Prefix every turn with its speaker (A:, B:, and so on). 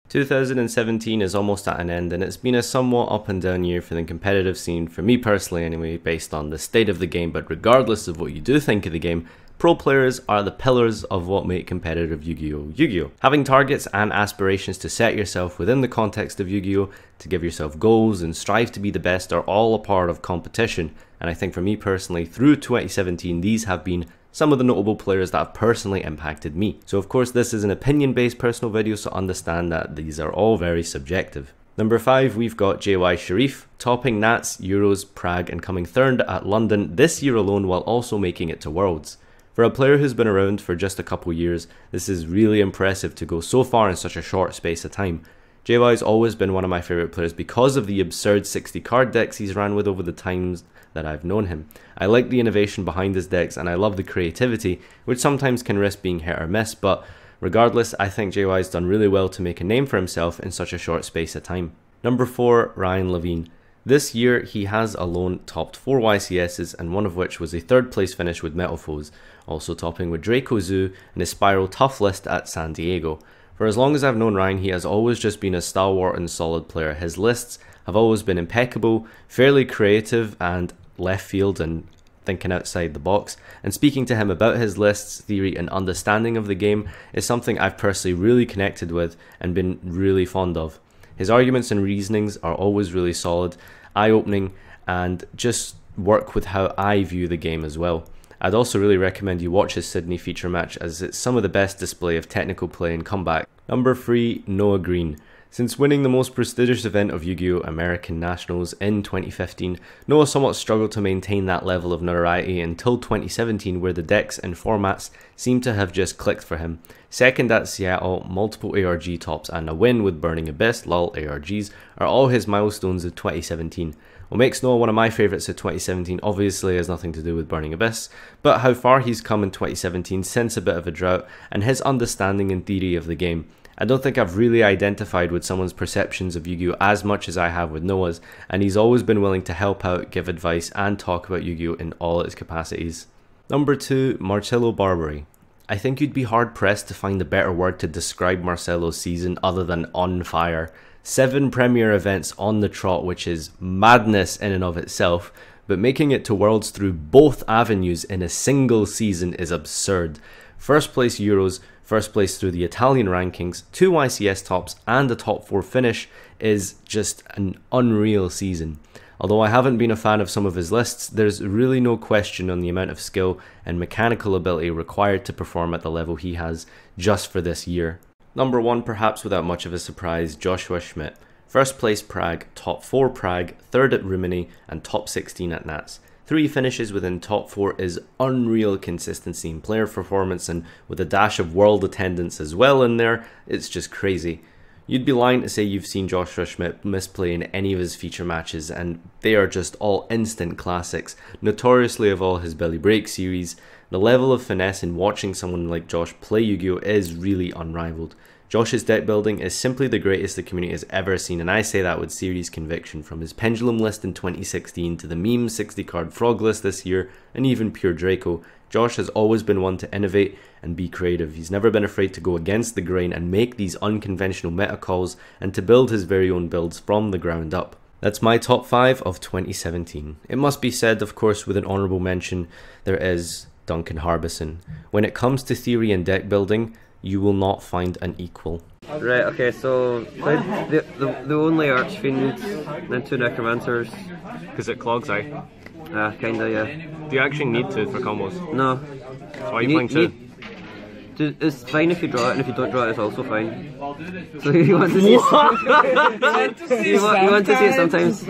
A: 2017 is almost at an end, and it's been a somewhat up and down year for the competitive scene, for me personally anyway, based on the state of the game. But regardless of what you do think of the game, pro players are the pillars of what make competitive Yu-Gi-Oh! Yu-Gi-Oh! Having targets and aspirations to set yourself within the context of Yu-Gi-Oh!, to give yourself goals and strive to be the best are all a part of competition, and I think for me personally, through 2017, these have been some of the notable players that have personally impacted me. So of course this is an opinion-based personal video, so understand that these are all very subjective. Number 5, we've got JY Sharif, topping Nats, Euros, Prague, and coming third at London this year alone, while also making it to Worlds. For a player who's been around for just a couple years, this is really impressive to go so far in such a short space of time. JY has always been one of my favourite players because of the absurd 60 card decks he's ran with over the times that I've known him. I like the innovation behind his decks, and I love the creativity, which sometimes can risk being hit or miss, but regardless, I think JY has done really well to make a name for himself in such a short space of time. Number 4, Ryan Levine. This year he has alone topped 4 YCSs, and one of which was a 3rd place finish with Metal Foes, also topping with Draco Zoo and his Spiral Tough list at San Diego. For as long as I've known Ryan, he has always just been a stalwart and solid player. His lists have always been impeccable, fairly creative and left field and thinking outside the box, and speaking to him about his lists, theory and understanding of the game is something I've personally really connected with and been really fond of. His arguments and reasonings are always really solid, eye-opening, and just work with how I view the game as well. I'd also really recommend you watch his Sydney feature match, as it's some of the best display of technical play and comeback. Number 3, Noah Green. Since winning the most prestigious event of Yu-Gi-Oh! American Nationals in 2015, Noah somewhat struggled to maintain that level of notoriety until 2017, where the decks and formats seem to have just clicked for him. Second at Seattle, multiple ARG tops, and a win with Burning Abyss, lol ARGs, are all his milestones of 2017. What makes Noah one of my favourites of 2017 obviously has nothing to do with Burning Abyss, but how far he's come in 2017 since a bit of a drought, and his understanding and theory of the game. I don't think I've really identified with someone's perceptions of Yu-Gi-Oh! As much as I have with Noah's, and he's always been willing to help out, give advice, and talk about Yu-Gi-Oh! In all its capacities. Number 2, Marcelo Barbary. I think you'd be hard pressed to find a better word to describe Marcelo's season other than on fire. 7 premier events on the trot, which is madness in and of itself, but making it to Worlds through both avenues in a single season is absurd. First place Euros, first place through the Italian rankings, 2 YCS tops, and a top 4 finish is just an unreal season. Although I haven't been a fan of some of his lists, there's really no question on the amount of skill and mechanical ability required to perform at the level he has just for this year. Number 1, perhaps without much of a surprise, Joshua Schmidt. First place Prague, top 4 Prague, 3rd at Rimini, and top 16 at Nats. 3 finishes within top 4 is unreal consistency in player performance, and with a dash of world attendance as well in there, it's just crazy. You'd be lying to say you've seen Joshua Schmidt misplay in any of his feature matches, and they are just all instant classics, notoriously of all his Belly Break series. The level of finesse in watching someone like Josh play Yu-Gi-Oh! Is really unrivaled. Josh's deck building is simply the greatest the community has ever seen, and I say that with serious conviction. From his Pendulum list in 2016 to the meme 60 card Frog list this year, and even pure Draco, Josh has always been one to innovate and be creative. He's never been afraid to go against the grain and make these unconventional meta calls, and to build his very own builds from the ground up. That's my top 5 of 2017. It must be said, of course, with an honourable mention, there is Duncan Harbison. When it comes to theory and deck building, you will not find an equal.
B: Right, okay, so the only Archfiend, then 2 Necromancers.
A: Because it clogs, eh?
B: Kinda, yeah.
A: Do you actually need to for combos?
B: No.
A: So why are you playing 2?
B: It's fine if you draw it, and if you don't draw it, it's also fine. So you want to see it, you want to see it sometimes.